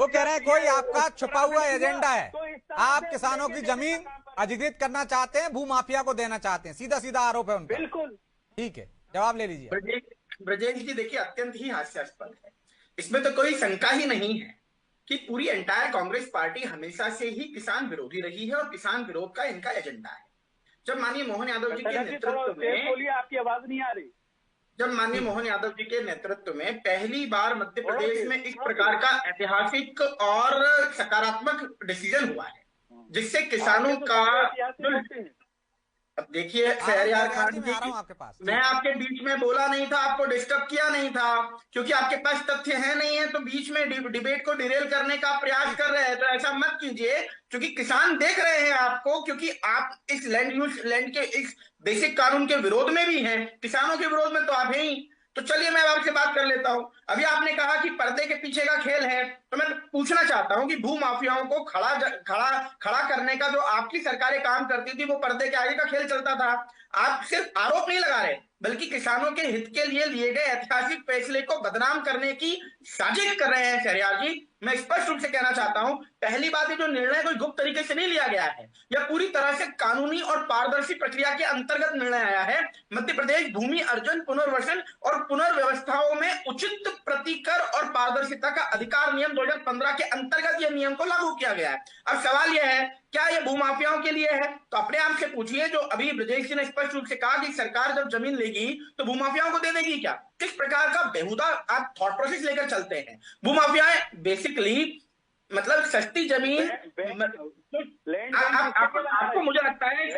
वो कह रहे हैं कोई आपका छुपा हुआ एजेंडा है, आप किसानों की जमीन अधिकृत करना चाहते हैं, भूमाफिया को देना चाहते हैं, सीधा सीधा आरोप है उनका। बिल्कुल ठीक है, जवाब ले लीजिए। ब्रजेश जी देखिए, अत्यंत ही हास्यास्पद है, इसमें तो कोई शंका ही नहीं है कि पूरी एंटायर कांग्रेस पार्टी हमेशा से ही किसान विरोधी रही है और किसान विरोध का इनका एजेंडा है। जब माननीय मोहन यादव जी के नेतृत्व में, बोलिए, आपकी आवाज नहीं आ रही। जब माननीय मोहन यादव जी के नेतृत्व में पहली बार मध्य प्रदेश में इस प्रकार का ऐतिहासिक और सकारात्मक डिसीजन हुआ है जिससे किसानों का, अब देखिए शहरयार खान जी, मैं आपके बीच में बोला नहीं था, आपको डिस्टर्ब किया नहीं था, क्योंकि आपके पास तथ्य है नहीं है तो बीच में डिबेट को डिरेल करने का प्रयास कर रहे हैं, तो ऐसा मत कीजिए, क्योंकि किसान देख रहे हैं आपको, क्योंकि आप इस लैंड के इस बेसिक कानून के विरोध में भी हैं, किसानों के विरोध में तो आप हैं ही। तो चलिए मैं आपसे बात कर लेता हूं। अभी आपने कहा कि पर्दे के पीछे का खेल है, तो मैं पूछना चाहता हूं कि भू माफियाओं को खड़ा करने का जो आपकी सरकारें काम करती थी वो पर्दे के आगे का खेल चलता था। आप सिर्फ आरोप नहीं लगा रहे बल्कि किसानों के हित के लिए गए ऐतिहासिक फैसले को बदनाम करने की साजिश कर रहे हैं शहरयार जी। मैं स्पष्ट रूप से कहना चाहता हूं, पहली बात ये जो निर्णय कोई गुप्त तरीके से नहीं लिया गया है, यह पूरी तरह से कानूनी और पारदर्शी प्रक्रिया के अंतर्गत निर्णय आया है। मध्य प्रदेश भूमि अर्जन, पुनर्वसन और पुनर्व्यवस्थाओं में उचित प्रतिकर और पारदर्शिता का अधिकार नियम 2015 के अंतर्गत यह नियम को लागू किया गया है। अब सवाल यह है, क्या यह भूमाफियाओं के लिए है? तो अपने आप से पूछिए, जो अभी ब्रजेश जी ने स्पष्ट रूप से कहा कि सरकार जब जमीन लेगी तो भूमाफियाओं को दे देगी क्या? किस प्रकार का बेहुदा आप थॉट प्रोसेस लेकर चलते हैं? भूमाफियाएं बेसिकली मतलब सस्ती जमीन, आपको मुझे लगता है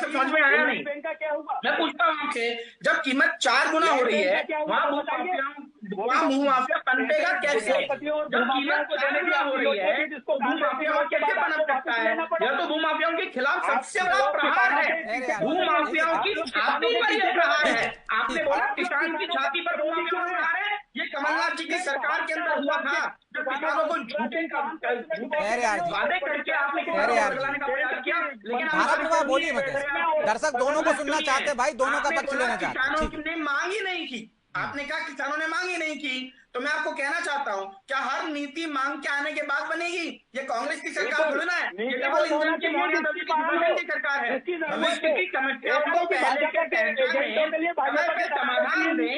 समझ में आया नहीं। मैं पूछता हूँ आपसे, जब कीमत 4 गुना हो रही है वहाँ भूमाफिया पनपेगा कैसे? जब कीमत 4 गुना हो रही है तो भूमाफिया कैसे पनप सकता है? यह तो भूमाफियाओं के खिलाफ सबसे बड़ा प्रहार है, भूमाफियाओं की छाती पर यह प्रहार है। आपने बोला किसान की छाती पर भूमाफियाओं का प्रहार है, ये कमलनाथ जी की सरकार के अंदर हुआ था, जब किसानों को झूठे वादे करके आपने लगाने का प्रयास किया। लेकिन बोलिए, दर्शक दोनों को सुनना चाहते हैं भाई, दोनों का पक्ष लेना चाहते हैं। किसानों ने मांग ही नहीं की, आपने कहा किसानों ने मांग ही नहीं की, तो मैं आपको कहना चाहता हूं, क्या हर नीति मांग के आने के बाद बनेगी? ये कांग्रेस की सरकार थोड़ी ना है, ये केवल इंजन की मोहन यादव जी की सरकार है। भविष्य की समस्याओं को पहले के समाधान दें।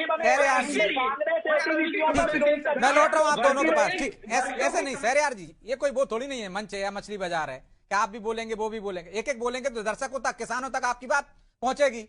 मैं लौट रहा हूँ आप दोनों के पास। ठीक, ऐसे नहीं शहरयार जी, ये कोई वो थोड़ी नहीं है मंच है या मछली बाजार है कि आप भी बोलेंगे वो भी बोलेंगे, एक एक बोलेंगे तो दर्शकों तक, किसानों तक आपकी बात पहुंचेगी।